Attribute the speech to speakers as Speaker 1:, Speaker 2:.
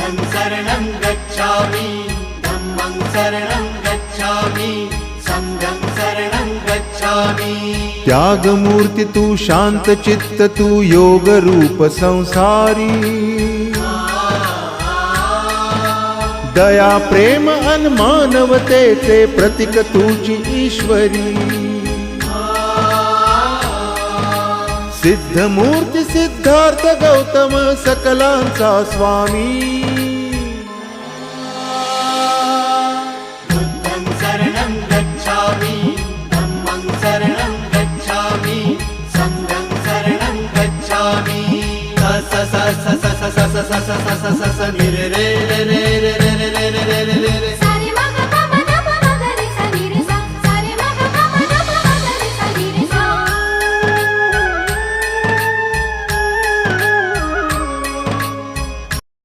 Speaker 1: बुद्धं शरणं गच्छामि धम्मं शरणं गच्छामि संघं शरणं गच्छामि।
Speaker 2: त्याग मूर्ति तू शांत चित्त तू योग रूप संसारी दया प्रेम अन मानवतेचे प्रतीक तुझी ईश्वरी सिद्ध मूर्ति सिद्धार्थ गौतम सकलांचा स्वामी
Speaker 1: बुद्धं शरणं गच्छामि धम्मं शरणं गच्छामि संघं शरणं गच्छामि। स स स स स स स स स स स स नि रे रे रे